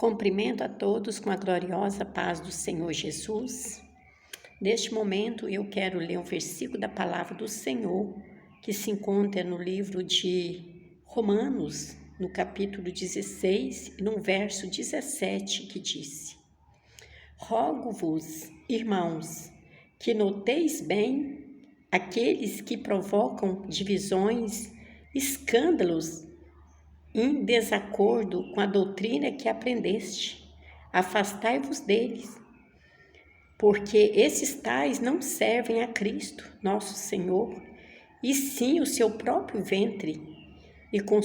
Cumprimento a todos com a gloriosa paz do Senhor Jesus. Neste momento eu quero ler um versículo da palavra do Senhor que se encontra no livro de Romanos, no capítulo 16, no verso 17, que diz: Rogo-vos, irmãos, que noteis bem aqueles que provocam divisões, escândalos, em desacordo com a doutrina que aprendeste. Afastai-vos deles, porque esses tais não servem a Cristo, nosso Senhor, e sim o seu próprio ventre, e com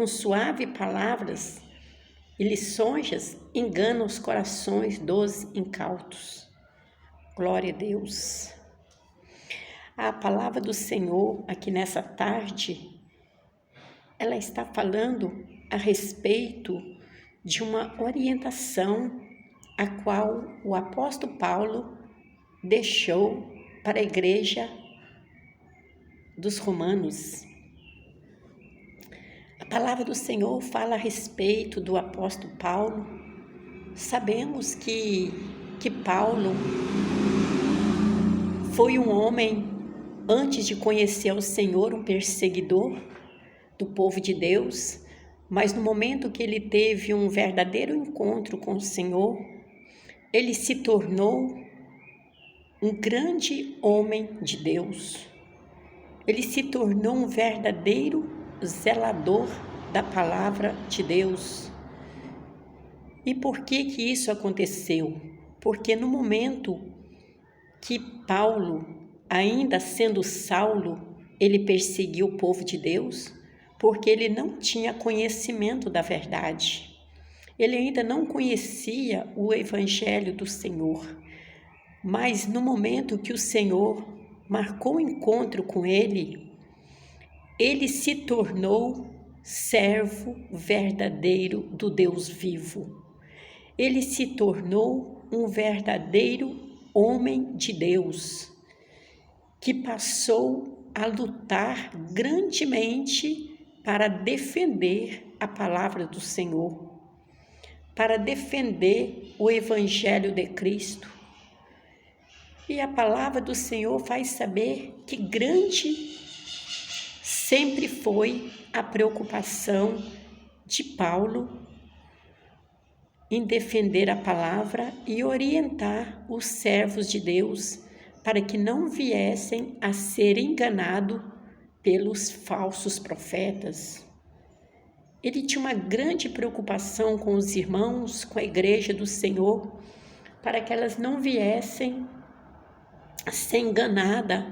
suave palavras e lisonjas enganam os corações dos incautos. Glória a Deus. A palavra do Senhor aqui nessa tarde, ela está falando a respeito de uma orientação a qual o apóstolo Paulo deixou para a igreja dos Romanos. A palavra do Senhor fala a respeito do apóstolo Paulo. Sabemos que Paulo foi um homem, antes de conhecer o Senhor, um perseguidor do povo de Deus, mas no momento que ele teve um verdadeiro encontro com o Senhor, ele se tornou um grande homem de Deus. Ele se tornou um verdadeiro zelador da palavra de Deus. E por que isso aconteceu? Porque no momento que Paulo, ainda sendo Saulo, ele perseguiu o povo de Deus, porque ele não tinha conhecimento da verdade. Ele ainda não conhecia o Evangelho do Senhor. Mas no momento que o Senhor marcou o encontro com ele, ele se tornou servo verdadeiro do Deus vivo. Ele se tornou um verdadeiro homem de Deus, que passou a lutar grandemente para defender a palavra do Senhor, para defender o Evangelho de Cristo. E a palavra do Senhor faz saber que grande sempre foi a preocupação de Paulo em defender a palavra e orientar os servos de Deus para que não viessem a ser enganados pelos falsos profetas. Ele tinha uma grande preocupação com os irmãos, com a igreja do Senhor, para que elas não viessem a ser enganadas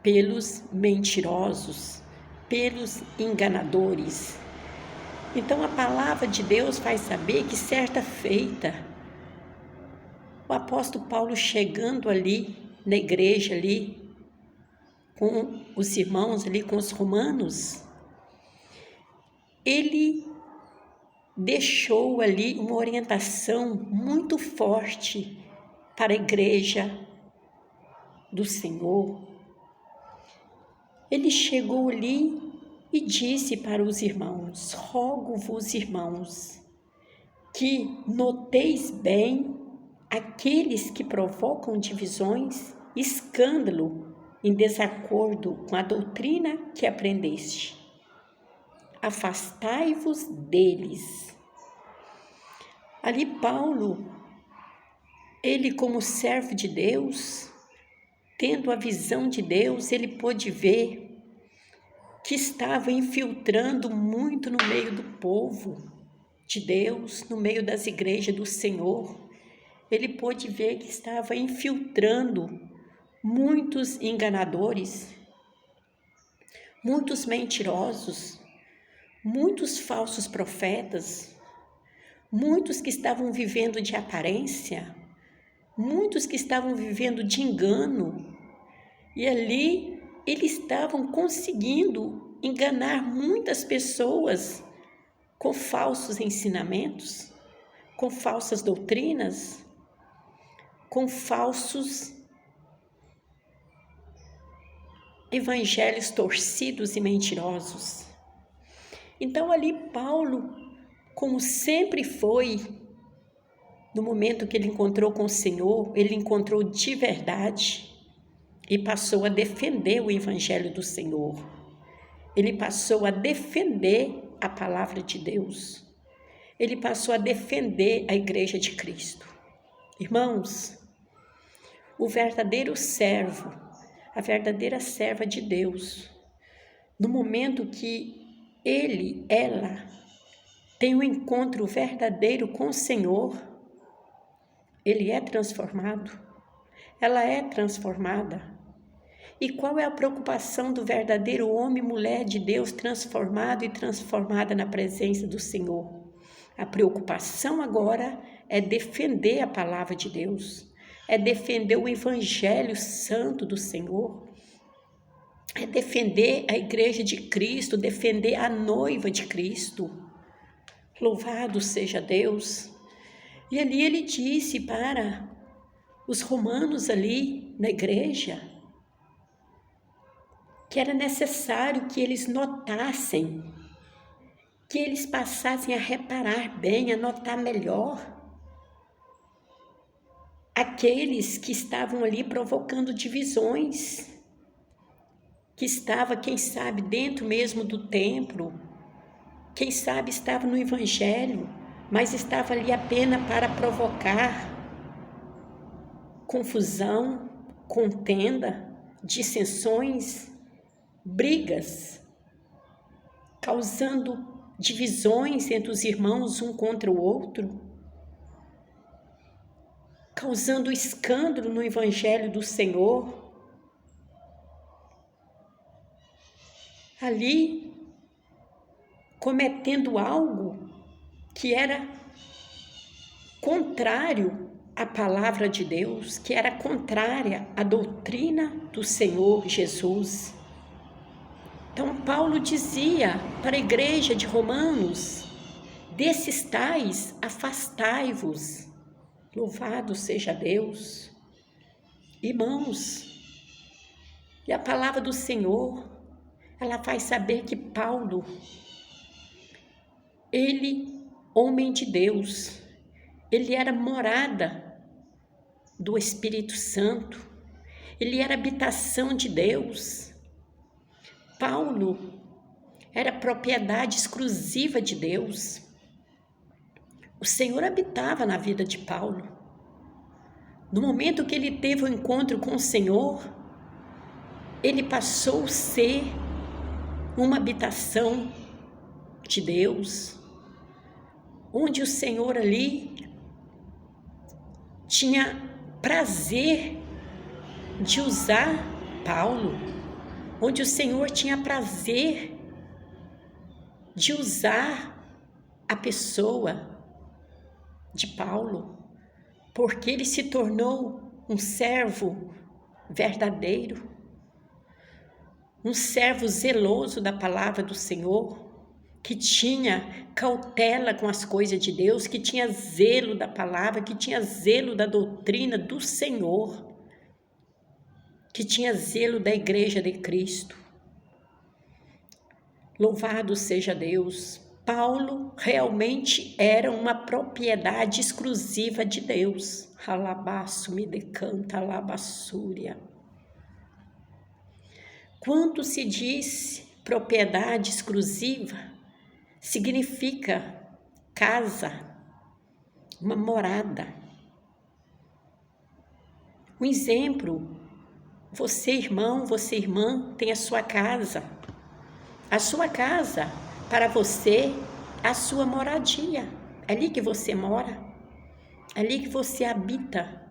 pelos mentirosos, pelos enganadores. Então a palavra de Deus faz saber que certa feita, o apóstolo Paulo chegando ali na igreja ali, com os irmãos ali, com os romanos, ele deixou ali uma orientação muito forte para a igreja do Senhor. Ele chegou ali e disse para os irmãos: rogo-vos, irmãos, que noteis bem aqueles que provocam divisões, escândalo, em desacordo com a doutrina que aprendeste. Afastai-vos deles. Ali Paulo, ele como servo de Deus, tendo a visão de Deus, ele pôde ver que estava infiltrando muito no meio do povo de Deus, no meio das igrejas do Senhor. Ele pôde ver que estava infiltrando muitos enganadores, muitos mentirosos, muitos falsos profetas, muitos que estavam vivendo de aparência, muitos que estavam vivendo de engano. E ali eles estavam conseguindo enganar muitas pessoas com falsos ensinamentos, com falsas doutrinas, com falsos evangelhos torcidos e mentirosos. Então ali Paulo, como sempre foi No momento que ele encontrou com o Senhor, ele encontrou de verdade e passou a defender o Evangelho do Senhor. Ele passou a defender a palavra de Deus. Ele passou a defender a Igreja de Cristo. Irmãos, o verdadeiro servo, a verdadeira serva de Deus, no momento que ela tem um encontro verdadeiro com o Senhor, ele é transformado, ela é transformada. E qual é a preocupação do verdadeiro homem e mulher de Deus transformado e transformada na presença do Senhor? A preocupação agora é defender a palavra de Deus, é defender o Evangelho Santo do Senhor, é defender a Igreja de Cristo, defender a noiva de Cristo. Louvado seja Deus. E ali ele disse para os romanos ali na igreja que era necessário que eles notassem, que eles passassem a reparar bem, a notar melhor aqueles que estavam ali provocando divisões, que estava, quem sabe, dentro mesmo do templo, quem sabe estava no Evangelho, mas estava ali apenas para provocar confusão, contenda, dissensões, brigas, causando divisões entre os irmãos um contra o outro, causando escândalo no Evangelho do Senhor. Ali, cometendo algo que era contrário à palavra de Deus, que era contrária à doutrina do Senhor Jesus. Então, Paulo dizia para a igreja de Romanos: desses tais, afastai-vos. Louvado seja Deus. Irmãos, e a palavra do Senhor, ela faz saber que Paulo, ele, homem de Deus, ele era morada do Espírito Santo, ele era habitação de Deus. Paulo era propriedade exclusiva de Deus. O Senhor habitava na vida de Paulo. No momento que ele teve o encontro com o Senhor, ele passou a ser uma habitação de Deus, onde o Senhor ali tinha prazer de usar Paulo, onde o Senhor tinha prazer de usar a pessoa de Paulo, porque ele se tornou um servo verdadeiro, um servo zeloso da palavra do Senhor, que tinha cautela com as coisas de Deus, que tinha zelo da palavra, que tinha zelo da doutrina do Senhor, que tinha zelo da igreja de Cristo. Louvado seja Deus. Paulo realmente era uma propriedade exclusiva de Deus. Alabaço me decanta, alabassúria. Quando se diz propriedade exclusiva, significa casa, uma morada. Um exemplo, você irmão, você irmã, tem a sua casa. A sua casa, para você, a sua moradia. É ali que você mora, é ali que você habita,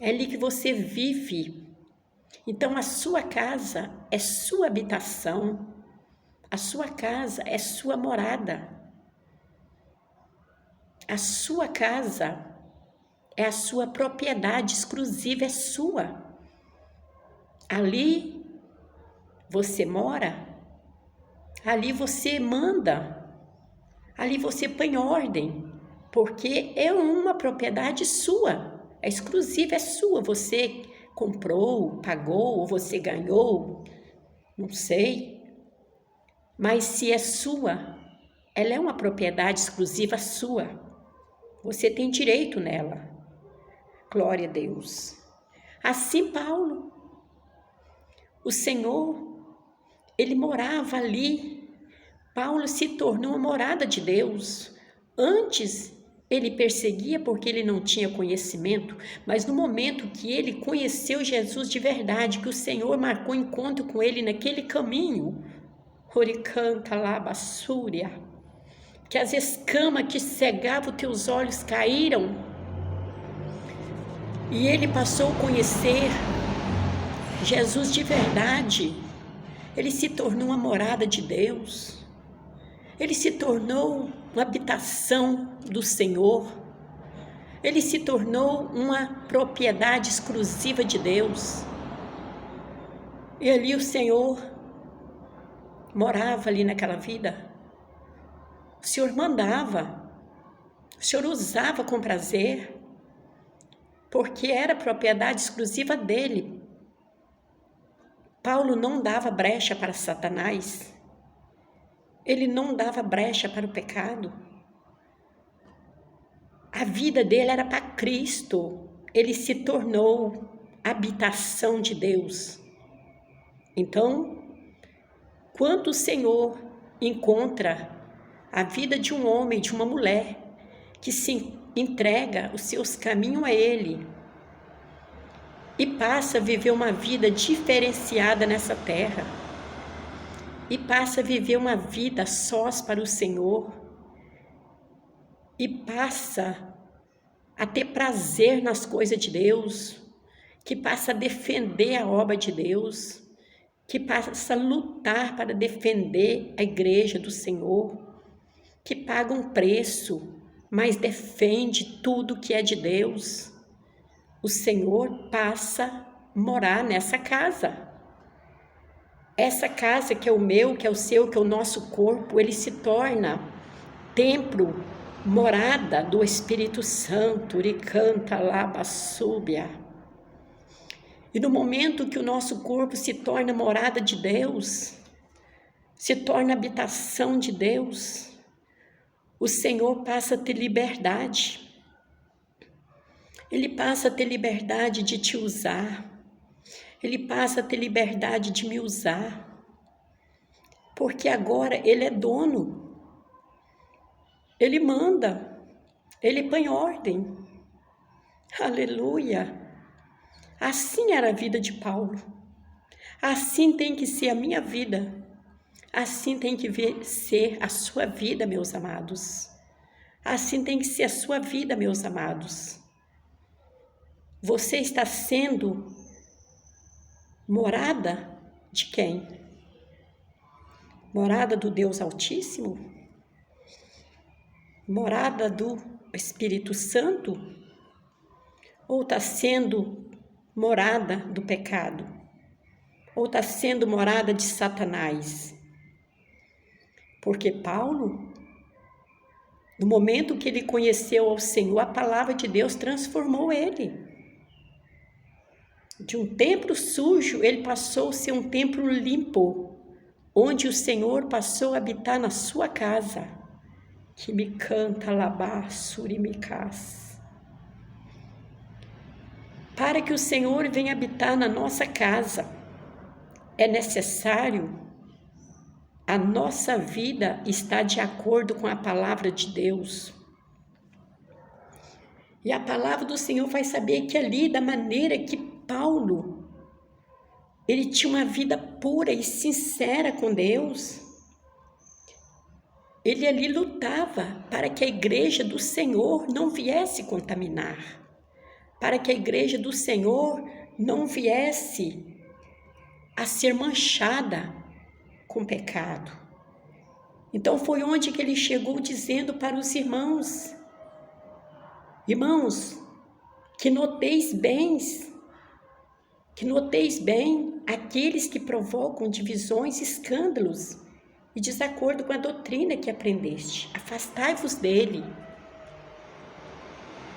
é ali que você vive. Então, a sua casa é sua habitação, a sua casa é sua morada. A sua casa é a sua propriedade exclusiva, é sua. Ali você mora, ali você manda, ali você põe ordem, porque é uma propriedade sua, é exclusiva, é sua. Você comprou, pagou, ou você ganhou, não sei. Mas se é sua, ela é uma propriedade exclusiva sua. Você tem direito nela. Glória a Deus. Assim Paulo, o Senhor, ele morava ali. Paulo se tornou a morada de Deus. Antes ele perseguia porque ele não tinha conhecimento, mas no momento que ele conheceu Jesus de verdade, que o Senhor marcou encontro com ele naquele caminho, Horicanta Labassúria, que as escamas que cegavam teus olhos caíram, e ele passou a conhecer Jesus de verdade. Ele se tornou uma morada de Deus. Ele se tornou uma habitação do Senhor. Ele se tornou uma propriedade exclusiva de Deus. E ali o Senhor morava ali naquela vida. O Senhor mandava, o Senhor usava com prazer, porque era propriedade exclusiva dele. Paulo não dava brecha para Satanás. Ele não dava brecha para o pecado. A vida dele era para Cristo. Ele se tornou habitação de Deus. Então, quando o Senhor encontra a vida de um homem, de uma mulher, que se entrega os seus caminhos a Ele e passa a viver uma vida diferenciada nessa terra, e passa a viver uma vida sós para o Senhor, e passa a ter prazer nas coisas de Deus, que passa a defender a obra de Deus, que passa a lutar para defender a igreja do Senhor, que paga um preço, mas defende tudo que é de Deus. O Senhor passa a morar nessa casa. Essa casa que é o meu, que é o seu, que é o nosso corpo, ele se torna templo, morada do Espírito Santo, Uricanta Labassúbia. E no momento que o nosso corpo se torna morada de Deus, se torna habitação de Deus, o Senhor passa a ter liberdade. Ele passa a ter liberdade de te usar. Ele passa a ter liberdade de me usar. Porque agora Ele é dono. Ele manda. Ele põe ordem. Aleluia. Assim era a vida de Paulo. Assim tem que ser a minha vida. Assim tem que ser a sua vida, meus amados. Assim tem que ser a sua vida, meus amados. Você está sendo morada de quem? Morada do Deus Altíssimo? Morada do Espírito Santo? Ou está sendo morada do pecado? Ou está sendo morada de Satanás? Porque Paulo, no momento que ele conheceu ao Senhor, a palavra de Deus transformou ele. De um templo sujo, ele passou a ser um templo limpo, onde o Senhor passou a habitar na sua casa. Que me canta labá, surimicás. Para que o Senhor venha habitar na nossa casa, é necessário a nossa vida estar de acordo com a palavra de Deus. E a palavra do Senhor faz saber que ali, da maneira que Paulo, ele tinha uma vida pura e sincera com Deus, ele ali lutava para que a igreja do Senhor não viesse contaminar, para que a igreja do Senhor não viesse a ser manchada com pecado. Então foi onde que ele chegou dizendo para os irmãos: irmãos, que noteis bem aqueles que provocam divisões, escândalos e desacordo com a doutrina que aprendeste. Afastai-vos dele.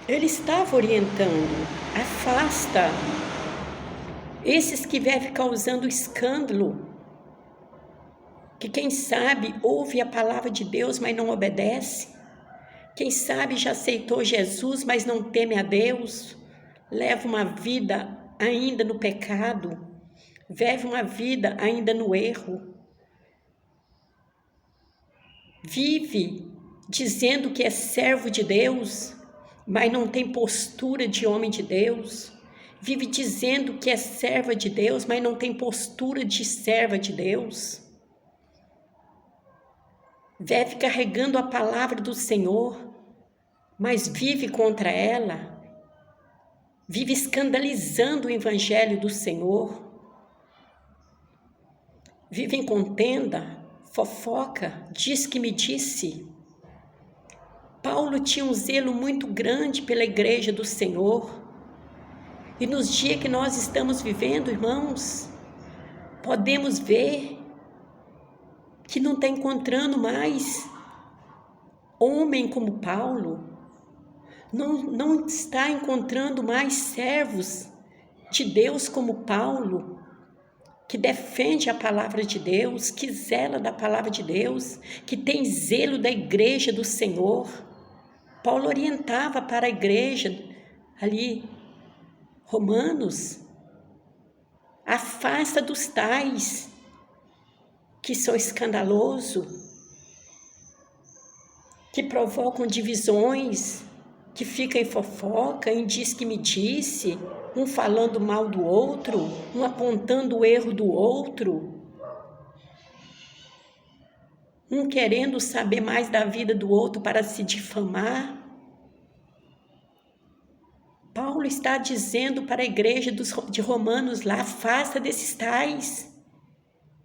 Ele estava orientando: afasta esses que vivem causando escândalo, que quem sabe ouve a palavra de Deus, mas não obedece. Quem sabe já aceitou Jesus, mas não teme a Deus, leva uma vida ainda no pecado, vive uma vida ainda no erro, vive dizendo que é servo de Deus, mas não tem postura de homem de Deus, vive dizendo que é serva de Deus, mas não tem postura de serva de Deus, vive carregando a palavra do Senhor, mas vive contra ela, vive escandalizando o evangelho do Senhor, vive em contenda, fofoca, diz que me disse. Paulo tinha um zelo muito grande pela igreja do Senhor. E nos dias que nós estamos vivendo, irmãos, podemos ver que não está encontrando mais homem como Paulo, não está encontrando mais servos de Deus como Paulo, que defende a palavra de Deus, que zela da palavra de Deus, que tem zelo da igreja do Senhor. Paulo orientava para a igreja ali, Romanos, afasta dos tais que são escandalosos, que provocam divisões, que ficam em fofoca, em diz que me disse, um falando mal do outro, um apontando o erro do outro, um querendo saber mais da vida do outro para se difamar. Paulo está dizendo para a igreja de Romanos lá, afasta desses tais.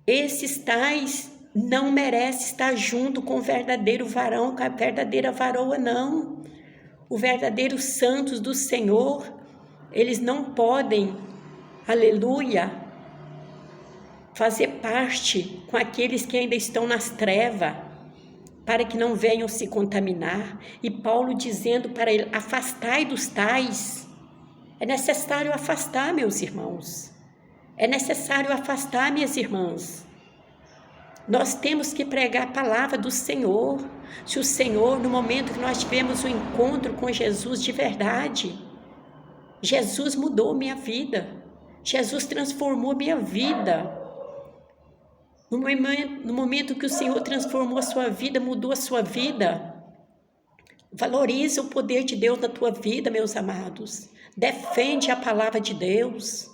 Esses tais não merecem estar junto com o verdadeiro varão, com a verdadeira varoa, não. O verdadeiro santos do Senhor, eles não podem, aleluia, fazer parte com aqueles que ainda estão nas trevas, para que não venham se contaminar. E Paulo dizendo para ele, afastai dos tais. É necessário afastar, meus irmãos. É necessário afastar, minhas irmãs. Nós temos que pregar a palavra do Senhor. Se o Senhor, no momento que nós tivemos um encontro com Jesus de verdade, Jesus mudou minha vida. Jesus transformou minha vida. No momento que o Senhor transformou a sua vida, mudou a sua vida, valoriza o poder de Deus na tua vida, meus amados. Defende a palavra de Deus.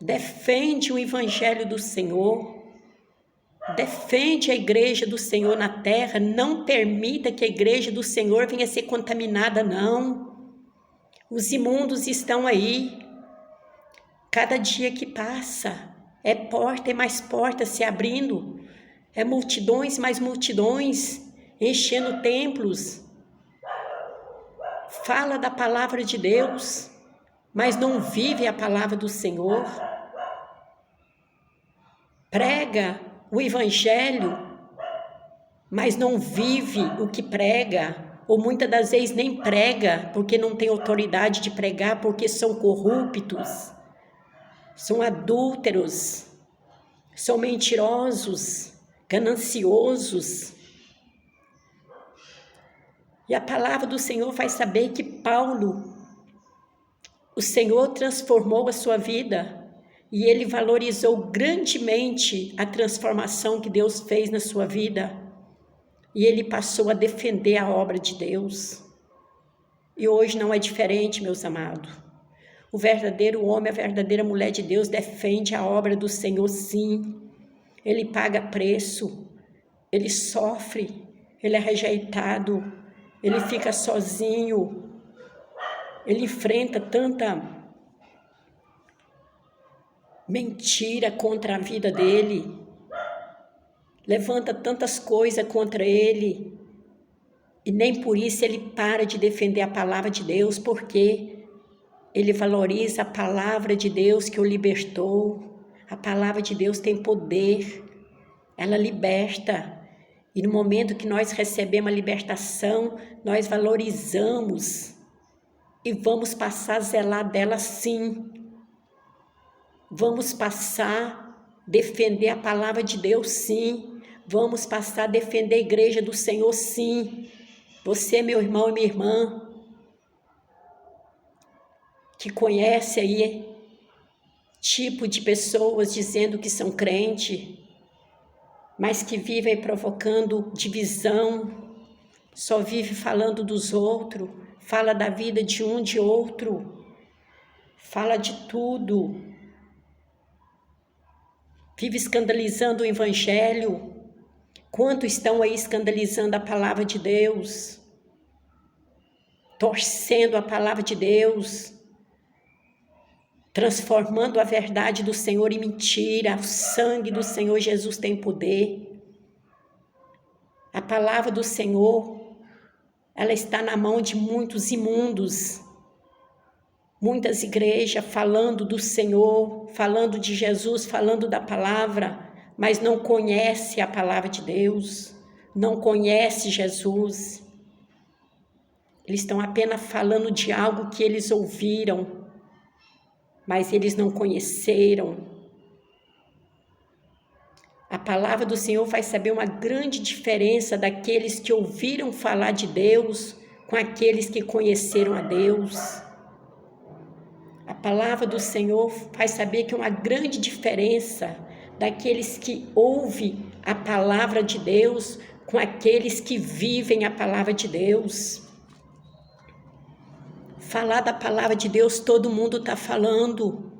Defende o evangelho do Senhor. Defende a igreja do Senhor na terra. Não permita que a igreja do Senhor venha ser contaminada, não. Os imundos estão aí. Cada dia que passa, é porta e mais porta se abrindo. É multidões mais multidões enchendo templos. Fala da palavra de Deus, mas não vive a palavra do Senhor. Prega o evangelho, mas não vive o que prega, ou muitas das vezes nem prega, porque não tem autoridade de pregar, porque são corruptos, são adúlteros, são mentirosos, gananciosos. E a palavra do Senhor faz saber que Paulo, o Senhor transformou a sua vida e ele valorizou grandemente a transformação que Deus fez na sua vida. E ele passou a defender a obra de Deus. E hoje não é diferente, meus amados. O verdadeiro homem, a verdadeira mulher de Deus defende a obra do Senhor, sim. Ele paga preço, ele sofre, ele é rejeitado, ele fica sozinho, ele enfrenta tanta mentira contra a vida dele, levanta tantas coisas contra ele, e nem por isso ele para de defender a palavra de Deus, porque ele valoriza a palavra de Deus que o libertou. A palavra de Deus tem poder, ela liberta. E no momento que nós recebemos a libertação, nós valorizamos e vamos passar a zelar dela, sim. Vamos passar a defender a palavra de Deus, sim. Vamos passar a defender a igreja do Senhor, sim. Você, meu irmão e minha irmã, que conhece aí tipo de pessoas dizendo que são crente, mas que vivem provocando divisão, só vive falando dos outros, fala da vida de um de outro, fala de tudo, vive escandalizando o evangelho. Quantos estão aí escandalizando a palavra de Deus, torcendo a palavra de Deus, transformando a verdade do Senhor em mentira. O sangue do Senhor Jesus tem poder. A palavra do Senhor, ela está na mão de muitos imundos. Muitas igrejas falando do Senhor, falando de Jesus, falando da palavra, mas não conhece a palavra de Deus, não conhece Jesus. Eles estão apenas falando de algo que eles ouviram, mas eles não conheceram. A palavra do Senhor faz saber uma grande diferença daqueles que ouviram falar de Deus com aqueles que conheceram a Deus. A palavra do Senhor faz saber que é uma grande diferença daqueles que ouvem a palavra de Deus com aqueles que vivem a palavra de Deus. Falar da palavra de Deus, todo mundo está falando,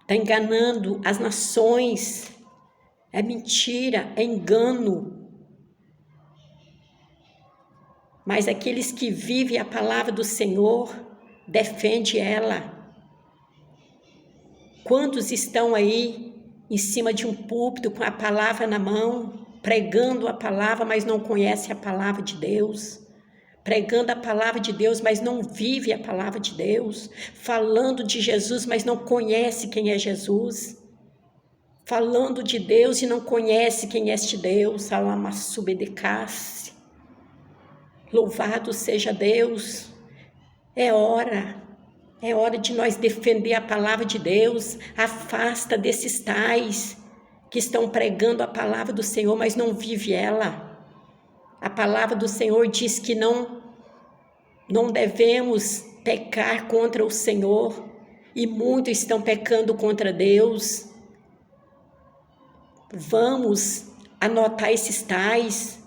está enganando as nações, é mentira, é engano. Mas aqueles que vivem a palavra do Senhor, defende ela. Quantos estão aí em cima de um púlpito com a palavra na mão, pregando a palavra, mas não conhece a palavra de Deus? Pregando a palavra de Deus, mas não vive a palavra de Deus, falando de Jesus, mas não conhece quem é Jesus, falando de Deus e não conhece quem é este Deus. Alamassubedecase. Louvado seja Deus. É hora de nós defender a palavra de Deus. Afasta desses tais que estão pregando a palavra do Senhor, mas não vive ela. A palavra do Senhor diz que não devemos pecar contra o Senhor, e muitos estão pecando contra Deus. Vamos anotar esses tais,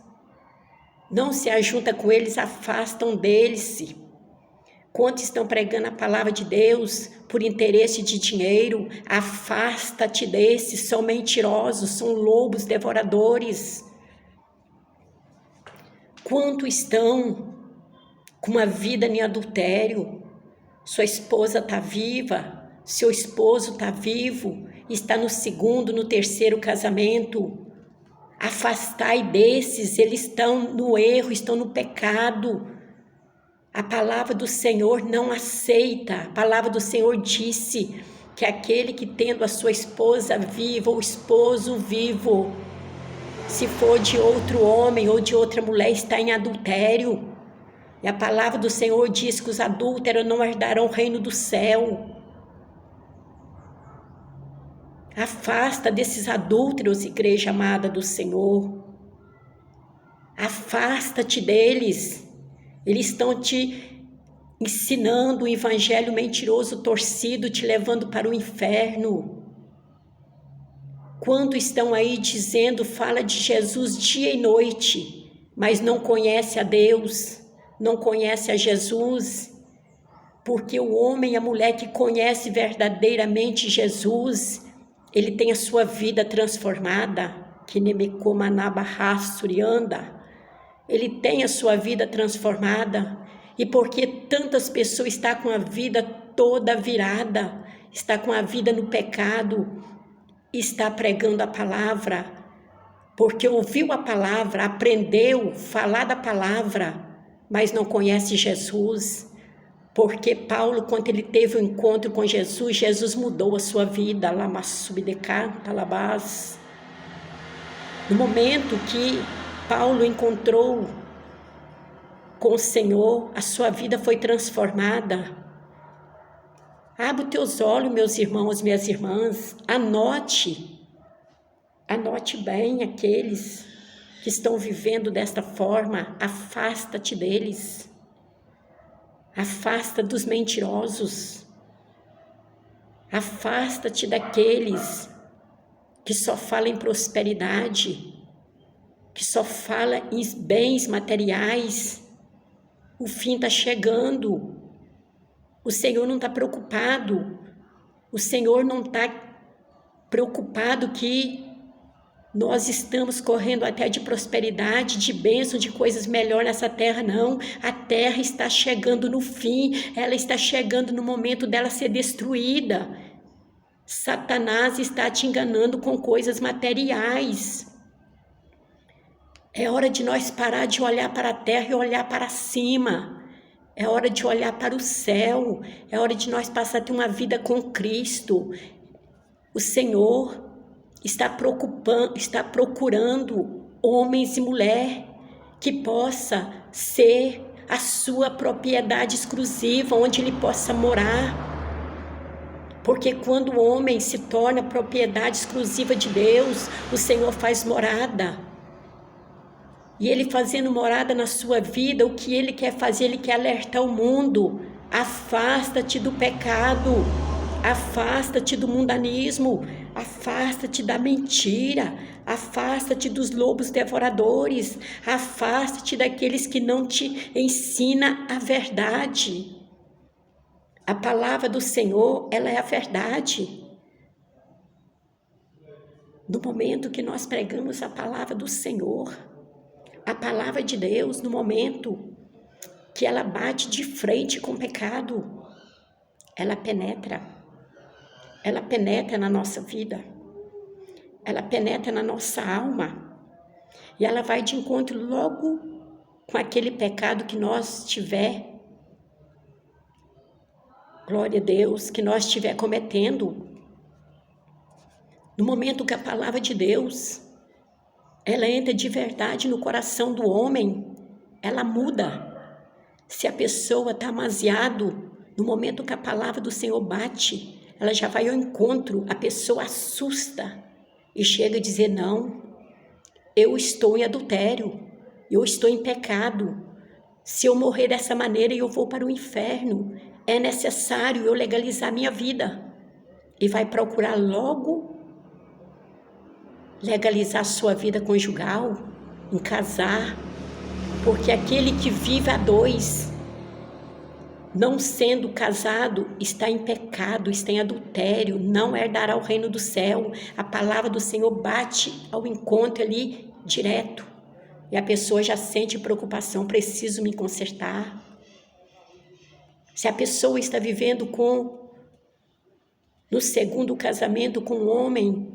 não se ajunta com eles, afastam deles. Quantos estão pregando a palavra de Deus por interesse de dinheiro? Afasta-te desses, são mentirosos, são lobos devoradores. Quantos estão com uma vida em adultério? Sua esposa está viva, seu esposo está vivo, está no segundo, no terceiro casamento. Afastai desses, eles estão no erro, estão no pecado. A palavra do Senhor não aceita. A palavra do Senhor disse que aquele que tendo a sua esposa viva, ou esposo vivo, se for de outro homem ou de outra mulher, está em adultério. E a palavra do Senhor diz que os adúlteros não herdarão o reino do céu. Afasta desses adúlteros, igreja amada do Senhor. Afasta-te deles. Eles estão te ensinando o evangelho mentiroso, torcido, te levando para o inferno. Quantos estão aí dizendo, fala de Jesus dia e noite, mas não conhece a Deus, não conhece a Jesus? Porque o homem e a mulher que conhece verdadeiramente Jesus, ele tem a sua vida transformada, ele tem a sua vida transformada. E porque tantas pessoas estão com a vida toda virada, está com a vida no pecado, está pregando a palavra, porque ouviu a palavra, aprendeu a falar da palavra, mas não conhece Jesus. Porque Paulo, quando ele teve um encontro com Jesus, Jesus mudou a sua vida. No momento que Paulo encontrou com o Senhor, a sua vida foi transformada. Abra os teus olhos, meus irmãos, minhas irmãs, anote bem aqueles que estão vivendo desta forma, afasta-te deles. Afasta dos mentirosos. Afasta-te daqueles que só falam em prosperidade, que só falam em bens materiais. O fim está chegando. O Senhor não está preocupado. O Senhor não está preocupado que nós estamos correndo até de prosperidade, de bênção, de coisas melhores nessa terra, não. A terra está chegando no fim, ela está chegando no momento dela ser destruída. Satanás está te enganando com coisas materiais. É hora de nós parar de olhar para a terra e olhar para cima. É hora de olhar para o céu. É hora de nós passar a ter uma vida com Cristo. O Senhor está procurando homens e mulheres que possa ser a sua propriedade exclusiva, onde ele possa morar. Porque quando o homem se torna propriedade exclusiva de Deus, o Senhor faz morada. E ele fazendo morada na sua vida, o que ele quer fazer? Ele quer alertar o mundo. Afasta-te do pecado. Afasta-te do mundanismo. Afasta-te da mentira. Afasta-te dos lobos devoradores. Afasta-te daqueles que não te ensinam a verdade. A palavra do Senhor, ela é a verdade. No momento que nós pregamos a palavra do Senhor, a palavra de Deus, no momento que ela bate de frente com o pecado, ela penetra na nossa vida, ela penetra na nossa alma, e ela vai de encontro logo com aquele pecado que nós tiver, glória a Deus, que nós estiver cometendo. No momento que a palavra de Deus, ela entra de verdade no coração do homem, ela muda. Se a pessoa está amaziado, no momento que a palavra do Senhor bate, ela já vai ao encontro, a pessoa assusta e chega a dizer: não, eu estou em adultério, eu estou em pecado. Se eu morrer dessa maneira, eu vou para o inferno. É necessário eu legalizar minha vida. E vai procurar logo legalizar sua vida conjugal, em casar, porque aquele que vive a dois, não sendo casado, está em pecado, está em adultério, não herdará o reino do céu. A palavra do Senhor bate ao encontro ali direto, e a pessoa já sente preocupação: preciso me consertar. Se a pessoa está vivendo no segundo casamento com um homem,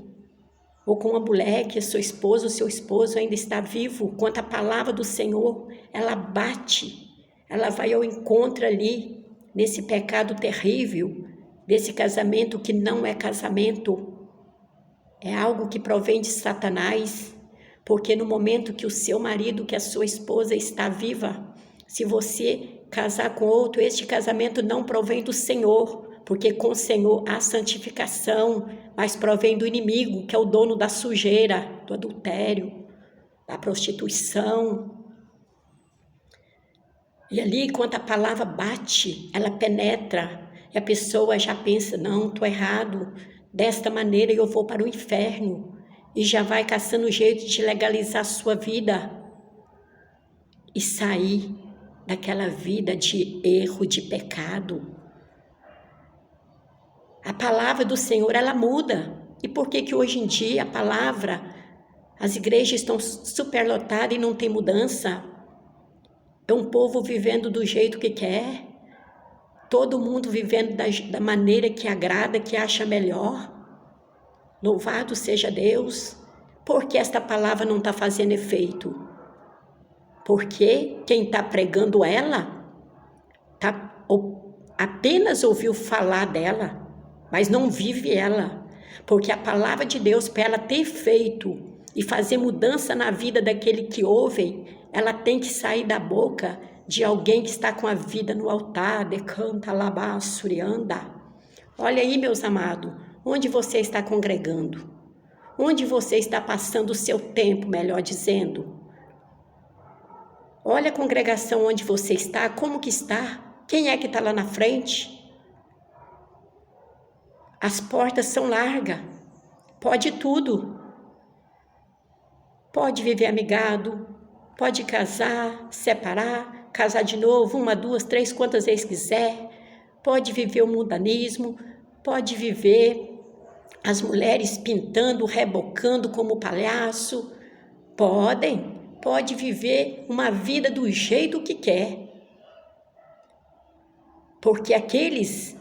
ou com uma mulher que é sua esposa ou seu esposo ainda está vivo, quanto a palavra do Senhor, ela bate, ela vai ao encontro ali, nesse pecado terrível, desse casamento que não é casamento, é algo que provém de Satanás, porque no momento que o seu marido, que a sua esposa está viva, se você casar com outro, este casamento não provém do Senhor, porque com o Senhor há santificação, mas provém do inimigo, que é o dono da sujeira, do adultério, da prostituição. E ali, quando a palavra bate, ela penetra, e a pessoa já pensa: não, estou errado, desta maneira eu vou para o inferno, e já vai caçando jeito de legalizar a sua vida e sair daquela vida de erro, de pecado. A palavra do Senhor, ela muda. E por que hoje em dia a palavra, as igrejas estão superlotadas e não tem mudança? É um povo vivendo do jeito que quer, todo mundo vivendo da maneira que agrada, que acha melhor. Louvado seja Deus. Por que esta palavra não está fazendo efeito? Porque quem está pregando ela apenas ouviu falar dela, mas não vive ela. Porque a palavra de Deus, para ela ter efeito e fazer mudança na vida daquele que ouve, ela tem que sair da boca de alguém que está com a vida no altar, decanta, labá, surianda. Olha aí, meus amados, onde você está congregando? Onde você está passando o seu tempo, melhor dizendo? Olha a congregação onde você está, como que está? Quem é que está lá na frente? As portas são largas. Pode tudo. Pode viver amigado, pode casar, separar, casar de novo, 1, 2, 3, quantas vezes quiser. Pode viver o mundanismo, pode viver as mulheres pintando, rebocando como palhaço. Pode viver uma vida do jeito que quer. Porque aqueles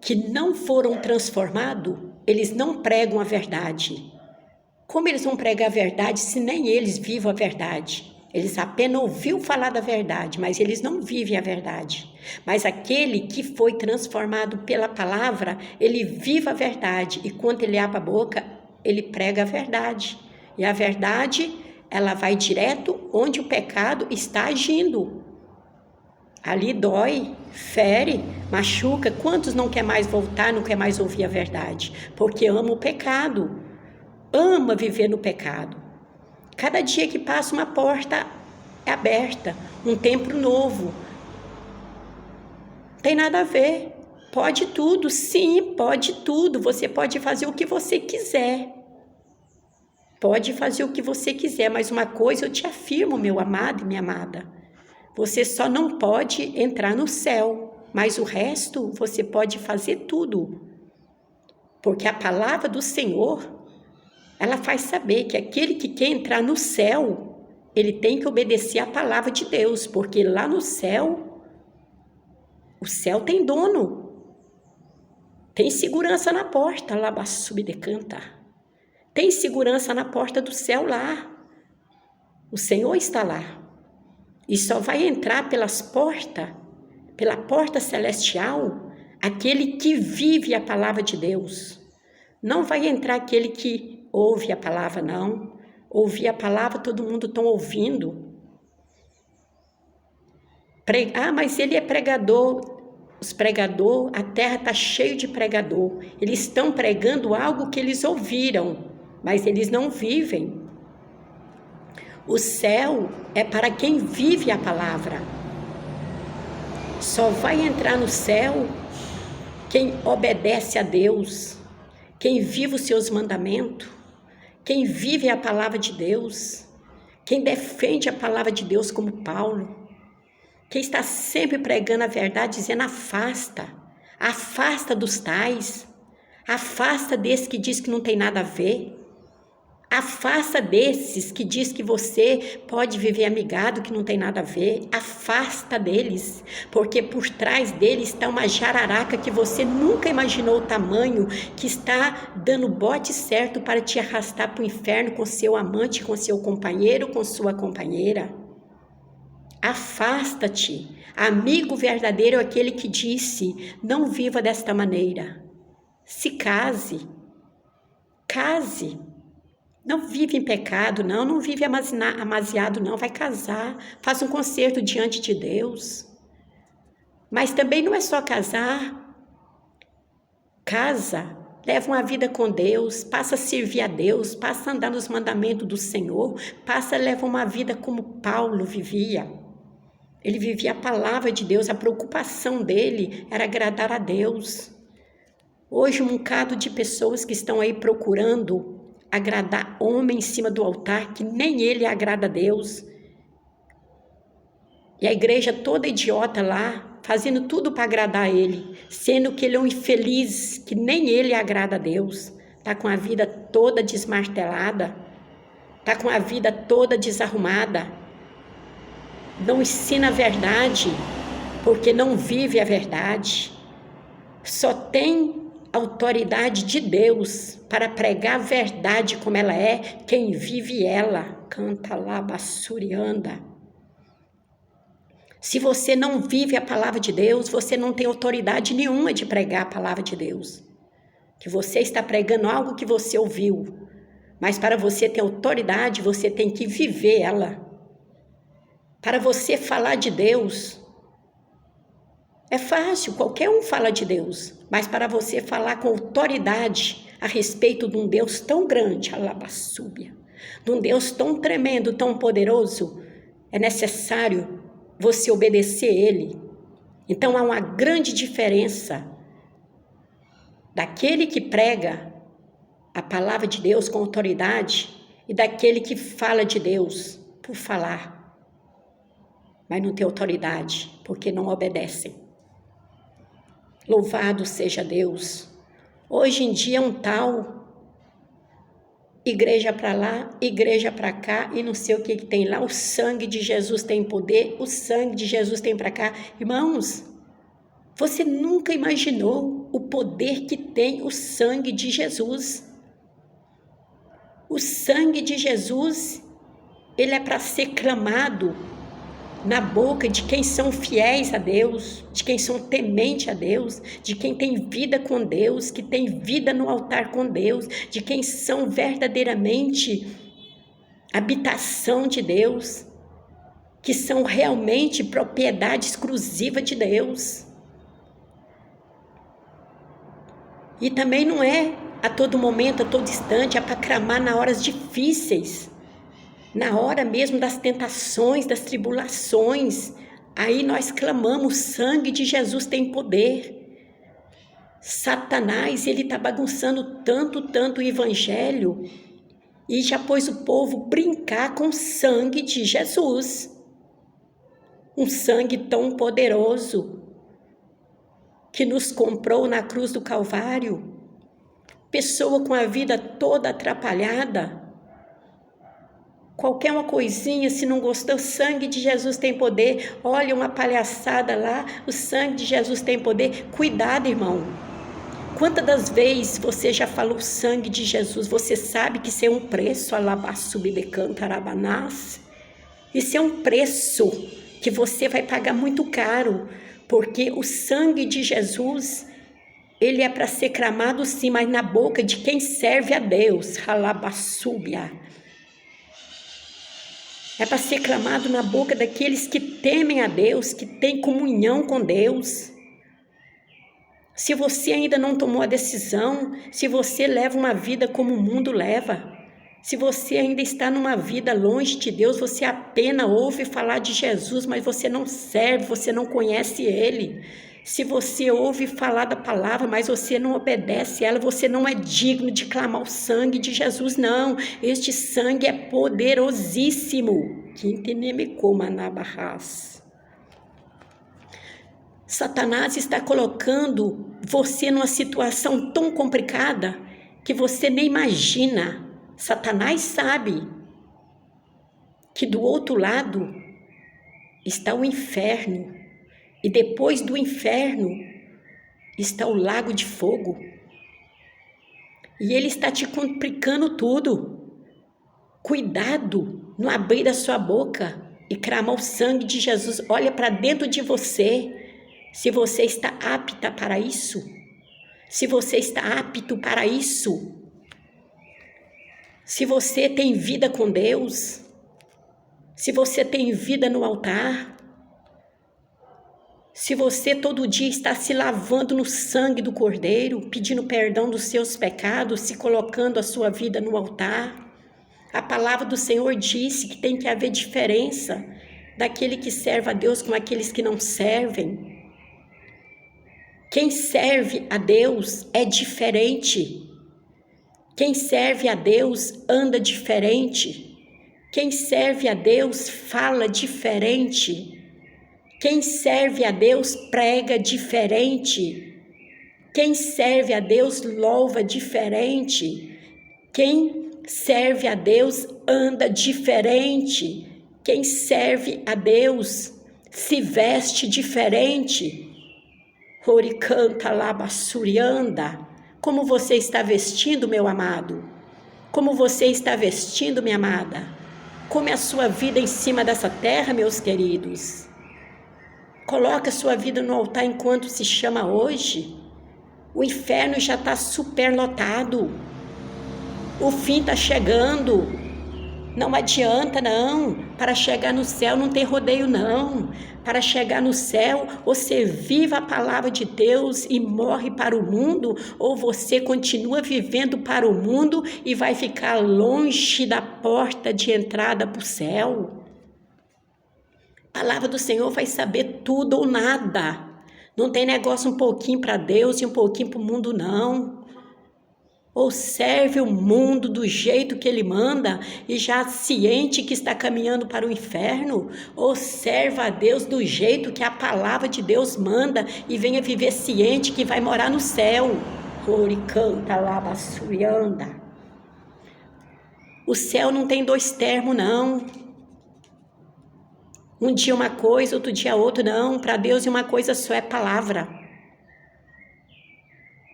que não foram transformados, eles não pregam a verdade. Como eles vão pregar a verdade se nem eles vivem a verdade? Eles apenas ouviram falar da verdade, mas eles não vivem a verdade. Mas aquele que foi transformado pela palavra, ele vive a verdade. E quando ele abre a boca, ele prega a verdade. E a verdade, ela vai direto onde o pecado está agindo. Ali dói, fere, machuca. Quantos não quer mais voltar, não quer mais ouvir a verdade? Porque ama o pecado. Ama viver no pecado. Cada dia que passa, uma porta é aberta, um tempo novo. Não tem nada a ver. Pode tudo, sim, pode tudo. Você pode fazer o que você quiser. Pode fazer o que você quiser, mas uma coisa eu te afirmo, meu amado e minha amada. Você só não pode entrar no céu, mas o resto você pode fazer tudo. Porque a palavra do Senhor, ela faz saber que aquele que quer entrar no céu, ele tem que obedecer à palavra de Deus, porque lá no céu, o céu tem dono, tem segurança na porta, lá subdecanta, tem segurança na porta do céu lá, o Senhor está lá, e só vai entrar pelas portas, pela porta celestial, aquele que vive a palavra de Deus. Não vai entrar aquele que ouve a palavra, não. Ouvir a palavra, todo mundo está ouvindo. Mas ele é pregador. Os pregadores, a terra está cheia de pregador. Eles estão pregando algo que eles ouviram, mas eles não vivem. O céu é para quem vive a palavra. Só vai entrar no céu quem obedece a Deus, quem vive os seus mandamentos, quem vive a palavra de Deus, quem defende a palavra de Deus como Paulo, quem está sempre pregando a verdade, dizendo afasta dos tais, afasta desse que diz que não tem nada a ver, afasta desses que diz que você pode viver amigado, que não tem nada a ver, afasta deles, porque por trás deles está uma jararaca que você nunca imaginou o tamanho, que está dando bote certo para te arrastar para o inferno com seu amante, com seu companheiro, com sua companheira. Afasta-te. Amigo verdadeiro é aquele que disse, não viva desta maneira. Se case. Não vive em pecado, não vive amaziado, não. Vai casar, faça um concerto diante de Deus. Mas também não é só casar. Casa, leva uma vida com Deus, passa a servir a Deus, passa a andar nos mandamentos do Senhor, passa a levar uma vida como Paulo vivia. Ele vivia a palavra de Deus, a preocupação dele era agradar a Deus. Hoje um bocado de pessoas que estão aí procurando agradar homem em cima do altar, que nem ele agrada a Deus. E a igreja toda idiota lá, fazendo tudo para agradar a ele, sendo que ele é um infeliz, que nem ele agrada a Deus. Está com a vida toda desmartelada, está com a vida toda desarrumada. Não ensina a verdade, porque não vive a verdade. Só tem autoridade de Deus para pregar a verdade como ela é, quem vive ela. Canta lá, bassurianda. Se você não vive a palavra de Deus, você não tem autoridade nenhuma de pregar a palavra de Deus. Que você está pregando algo que você ouviu. Mas para você ter autoridade, você tem que viver ela. Para você falar de Deus, é fácil, qualquer um fala de Deus. Mas para você falar com autoridade a respeito de um Deus tão grande, alabaçúbia, de um Deus tão tremendo, tão poderoso, é necessário você obedecer Ele. Então há uma grande diferença daquele que prega a palavra de Deus com autoridade e daquele que fala de Deus por falar, mas não tem autoridade, porque não obedecem. Louvado seja Deus. Hoje em dia é um tal igreja para lá, igreja para cá e não sei o que tem lá. O sangue de Jesus tem poder, o sangue de Jesus tem para cá. Irmãos, você nunca imaginou o poder que tem o sangue de Jesus. O sangue de Jesus, ele é para ser clamado na boca de quem são fiéis a Deus, de quem são tementes a Deus, de quem tem vida com Deus, que tem vida no altar com Deus, de quem são verdadeiramente habitação de Deus, que são realmente propriedade exclusiva de Deus. E também não é a todo momento, a todo instante, é para clamar nas horas difíceis, na hora mesmo das tentações, das tribulações. Aí nós clamamos, o sangue de Jesus tem poder. Satanás, ele está bagunçando tanto o evangelho e já pôs o povo brincar com o sangue de Jesus. Um sangue tão poderoso que nos comprou na cruz do Calvário. Pessoa com a vida toda atrapalhada. Qualquer uma coisinha, se não gostou, o sangue de Jesus tem poder. Olha uma palhaçada lá, o sangue de Jesus tem poder. Cuidado, irmão. Quantas das vezes você já falou o sangue de Jesus? Você sabe que isso é um preço, alabassubidecantarabanás. Isso é um preço que você vai pagar muito caro, porque o sangue de Jesus, ele é para ser clamado sim, mas na boca de quem serve a Deus. Alabassúbia. É para ser clamado na boca daqueles que temem a Deus, que têm comunhão com Deus. Se você ainda não tomou a decisão, se você leva uma vida como o mundo leva, se você ainda está numa vida longe de Deus, você apenas ouve falar de Jesus, mas você não serve, você não conhece Ele. Se você ouve falar da palavra, mas você não obedece ela, você não é digno de clamar o sangue de Jesus, não. Este sangue é poderosíssimo. Satanás está colocando você numa situação tão complicada que você nem imagina. Satanás sabe que do outro lado está o inferno. E depois do inferno está o lago de fogo. E ele está te complicando tudo. Cuidado, não abrir a sua boca e clamar o sangue de Jesus. Olha para dentro de você, se você está apta para isso. Se você está apto para isso. Se você tem vida com Deus. Se você tem vida no altar. Se você todo dia está se lavando no sangue do Cordeiro, pedindo perdão dos seus pecados, se colocando a sua vida no altar, a palavra do Senhor disse que tem que haver diferença daquele que serve a Deus com aqueles que não servem. Quem serve a Deus é diferente. Quem serve a Deus anda diferente. Quem serve a Deus fala diferente. Quem serve a Deus prega diferente. Quem serve a Deus louva diferente. Quem serve a Deus anda diferente. Quem serve a Deus se veste diferente. Oricanta labassurianda. Como você está vestindo, meu amado? Como você está vestindo, minha amada? Como é a sua vida em cima dessa terra, meus queridos? Coloca a sua vida no altar enquanto se chama hoje. O inferno já está superlotado. O fim está chegando. Não adianta não. Para chegar no céu não tem rodeio não. Para chegar no céu, você vive a palavra de Deus e morre para o mundo, ou você continua vivendo para o mundo e vai ficar longe da porta de entrada para o céu. Palavra do Senhor faz saber tudo ou nada. Não tem negócio um pouquinho para Deus e um pouquinho para o mundo, não. Ou serve o mundo do jeito que ele manda e já ciente que está caminhando para o inferno, ou serve a Deus do jeito que a palavra de Deus manda e venha viver ciente que vai morar no céu. Oricanta lá, basurianda. O céu não tem dois termos, não. Um dia uma coisa, outro dia outro, não. Para Deus uma coisa só é palavra.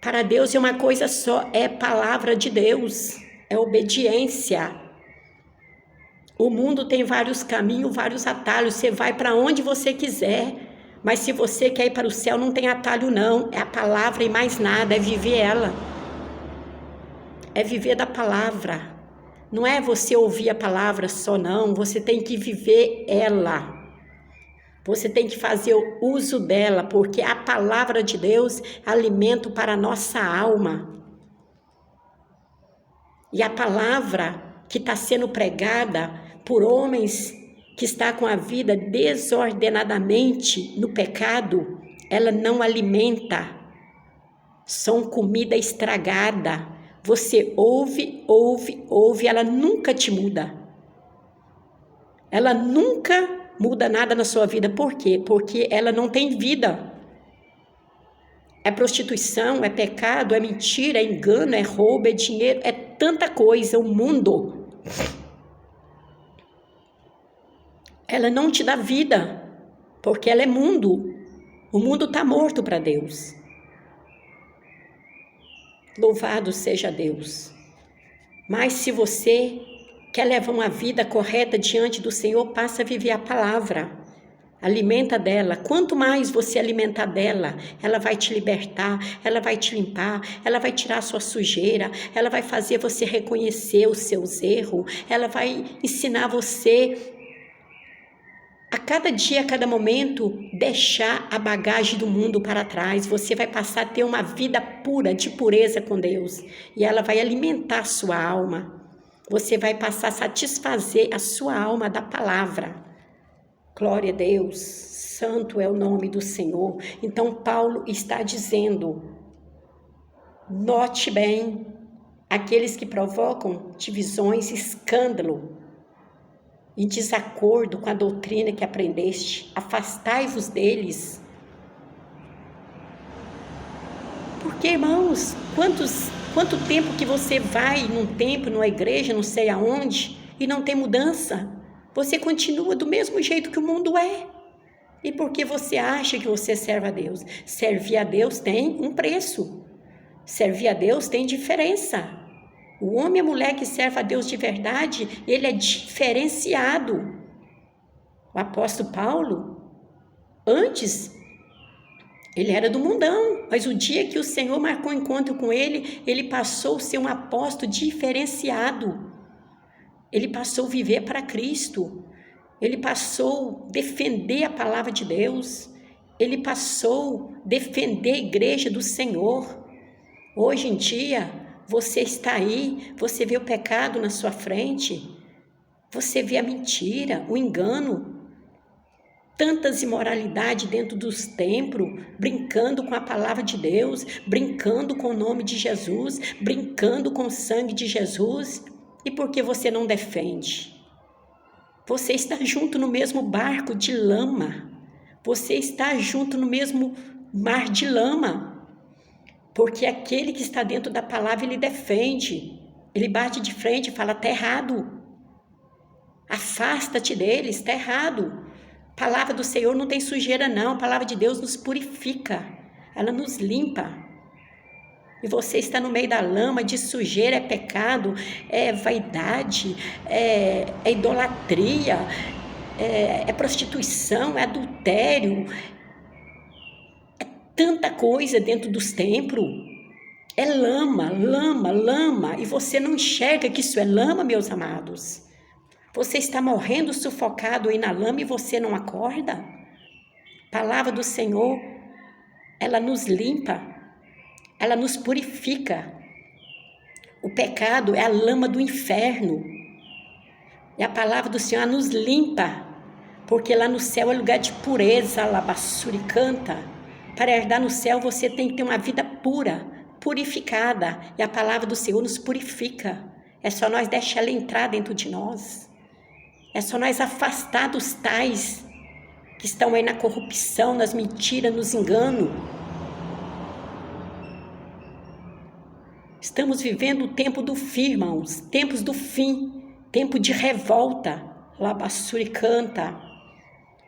Para Deus uma coisa só é palavra de Deus, é obediência. O mundo tem vários caminhos, vários atalhos, você vai para onde você quiser, mas se você quer ir para o céu não tem atalho não, é a palavra e mais nada, é viver ela. É viver da palavra. Não é você ouvir a palavra só não, você tem que viver ela. Você tem que fazer o uso dela, porque a palavra de Deus é alimento para a nossa alma. E a palavra que está sendo pregada por homens que estão com a vida desordenadamente no pecado, ela não alimenta. São comida estragada. Você ouve, ela nunca te muda. Ela nunca muda nada na sua vida. Por quê? Porque ela não tem vida. É prostituição, é pecado, é mentira, é engano, é roubo, é dinheiro, é tanta coisa, o mundo. Ela não te dá vida, porque ela é mundo. O mundo está morto para Deus. Louvado seja Deus. Mas se você quer levar uma vida correta diante do Senhor, passa a viver a palavra. Alimenta dela. Quanto mais você alimentar dela, ela vai te libertar, ela vai te limpar, ela vai tirar a sua sujeira, ela vai fazer você reconhecer os seus erros, ela vai ensinar você a cada dia, a cada momento, deixar a bagagem do mundo para trás. Você vai passar a ter uma vida pura, de pureza com Deus. E ela vai alimentar a sua alma. Você vai passar a satisfazer a sua alma da palavra. Glória a Deus, santo é o nome do Senhor. Então Paulo está dizendo, note bem, aqueles que provocam divisões, escândalo, em desacordo com a doutrina que aprendeste, afastai-vos deles. Porque, irmãos, quanto tempo que você vai num templo, numa igreja, não sei aonde, e não tem mudança? Você continua do mesmo jeito que o mundo é. E por que você acha que você serve a Deus? Servir a Deus tem um preço. Servir a Deus tem diferença. O homem e a mulher que serve a Deus de verdade, ele é diferenciado. O apóstolo Paulo, antes, ele era do mundão, mas o dia que o Senhor marcou um encontro com ele, ele passou a ser um apóstolo diferenciado. Ele passou a viver para Cristo. Ele passou a defender a palavra de Deus. Ele passou a defender a igreja do Senhor. Hoje em dia, você está aí, você vê o pecado na sua frente, você vê a mentira, o engano, tantas imoralidades dentro dos templos, brincando com a palavra de Deus, brincando com o nome de Jesus, brincando com o sangue de Jesus. E por que você não defende? Você está junto no mesmo barco de lama, você está junto no mesmo mar de lama. Porque aquele que está dentro da palavra, ele defende. Ele bate de frente e fala, está errado. Afasta-te deles, está errado. A palavra do Senhor não tem sujeira não. A palavra de Deus nos purifica. Ela nos limpa. E você está no meio da lama de sujeira, é pecado, é vaidade, é idolatria, é prostituição, é adultério, tanta coisa dentro dos templos, é lama, lama, lama, e você não enxerga que isso é lama, meus amados. Você está morrendo sufocado aí na lama e você não acorda? A palavra do Senhor, ela nos limpa, ela nos purifica. O pecado é a lama do inferno, e a palavra do Senhor nos limpa, Porque lá no céu é lugar de pureza, labassuri canta. Para herdar no céu você tem que ter uma vida pura, purificada. E a palavra do Senhor nos purifica. É só nós deixar ela entrar dentro de nós. É só nós afastar dos tais que estão aí na corrupção, nas mentiras, nos enganos. Estamos vivendo o tempo do fim, irmãos. Tempos do fim. Tempo de revolta. Labassuri canta.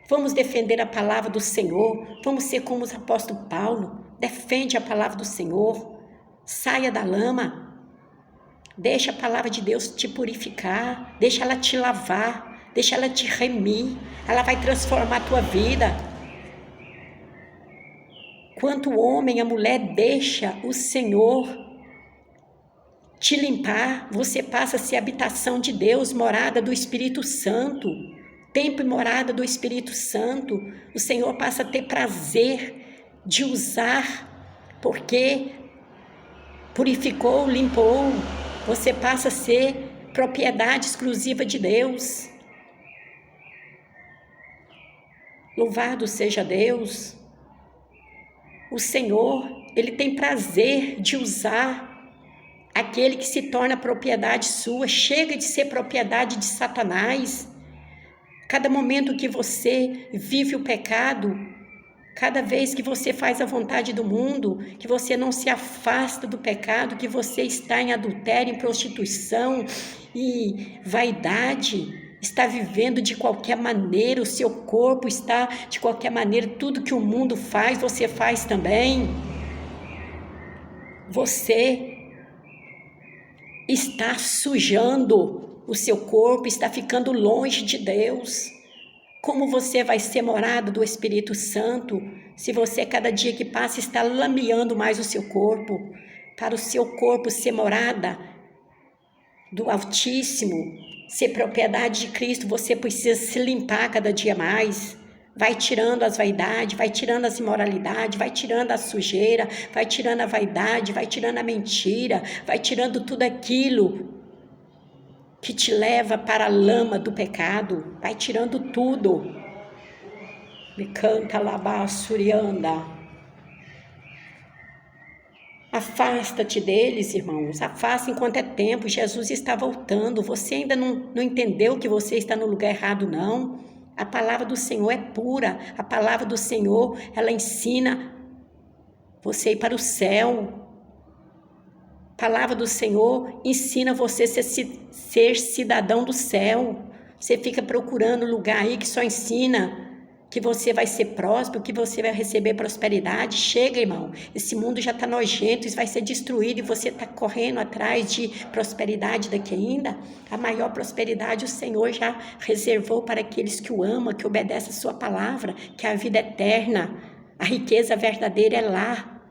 Vamos defender a palavra do Senhor. Vamos ser como os apóstolos Paulo. Defende a palavra do Senhor. Saia da lama. Deixa a palavra de Deus te purificar. Deixa ela te lavar. Deixa ela te remir. Ela vai transformar a tua vida. Quanto o homem, a mulher deixa o Senhor te limpar, você passa a ser habitação de Deus, morada do Espírito Santo. Tempo e morada do Espírito Santo. O Senhor passa a ter prazer de usar, porque purificou, limpou. Você passa a ser propriedade exclusiva de Deus. Louvado seja Deus. O Senhor, Ele tem prazer de usar aquele que se torna propriedade sua. Chega de ser propriedade de Satanás. Cada momento que você vive o pecado, cada vez que você faz a vontade do mundo, que você não se afasta do pecado, que você está em adultério, em prostituição e vaidade, está vivendo de qualquer maneira, o seu corpo está de qualquer maneira, tudo que o mundo faz, você faz também. Você está sujando o seu corpo, está ficando longe de Deus. Como você vai ser morada do Espírito Santo se você, cada dia que passa, está lameando mais o seu corpo? Para o seu corpo ser morada do Altíssimo, ser propriedade de Cristo, você precisa se limpar cada dia mais. Vai tirando as vaidades, vai tirando as imoralidades, vai tirando a sujeira, vai tirando a vaidade, vai tirando a mentira, vai tirando tudo aquilo que te leva para a lama do pecado, vai tirando tudo. Me canta labassurianda. Afasta-te deles, irmãos, afasta enquanto é tempo. Jesus está voltando, você ainda não entendeu que você está no lugar errado, não. A palavra do Senhor é pura, a palavra do Senhor, ela ensina você a ir para o céu. A palavra do Senhor ensina você a ser cidadão do céu. Você fica procurando lugar aí que só ensina que você vai ser próspero, que você vai receber prosperidade. Chega, irmão, esse mundo já está nojento, isso vai ser destruído e você está correndo atrás de prosperidade daqui ainda. A maior prosperidade o Senhor já reservou para aqueles que o amam, que obedecem a sua palavra, que é a vida eterna. A riqueza verdadeira é lá.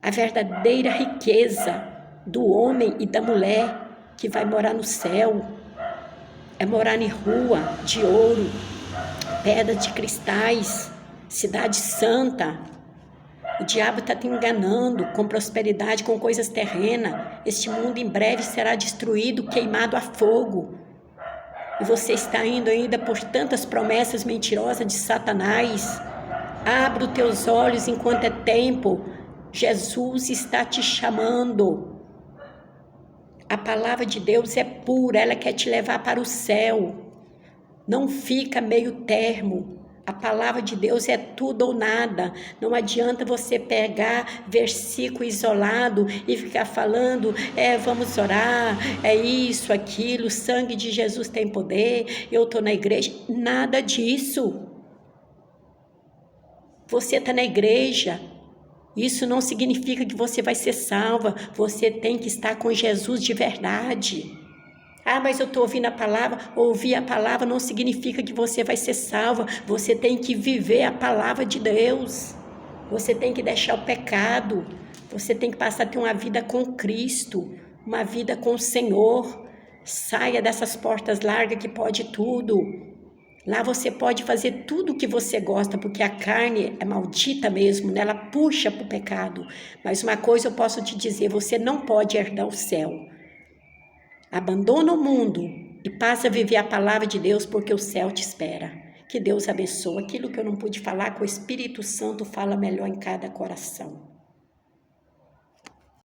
A verdadeira riqueza do homem e da mulher que vai morar no céu é morar em rua de ouro, pedra de cristais, cidade santa. O diabo está te enganando com prosperidade, com coisas terrenas. Este mundo em breve será destruído, queimado a fogo. E você está indo ainda por tantas promessas mentirosas de Satanás. Abra os teus olhos enquanto é tempo. Jesus está te chamando. A palavra de Deus é pura, ela quer te levar para o céu. Não fica meio termo. A palavra de Deus é tudo ou nada. Não adianta você pegar versículo isolado e ficar falando, vamos orar, é isso, aquilo, o sangue de Jesus tem poder, eu estou na igreja. Nada disso. Você está na igreja. Isso não significa que você vai ser salva. Você tem que estar com Jesus de verdade. Mas eu estou ouvindo a palavra. Ouvir a palavra não significa que você vai ser salva. Você tem que viver a palavra de Deus. Você tem que deixar o pecado. Você tem que passar a ter uma vida com Cristo. Uma vida com o Senhor. Saia dessas portas largas que pode tudo. Lá você pode fazer tudo o que você gosta, porque a carne é maldita mesmo, né? Ela puxa para o pecado. Mas uma coisa eu posso te dizer, você não pode herdar o céu. Abandona o mundo e passa a viver a palavra de Deus, porque o céu te espera. Que Deus abençoe. Aquilo que eu não pude falar, que o Espírito Santo fala melhor em cada coração.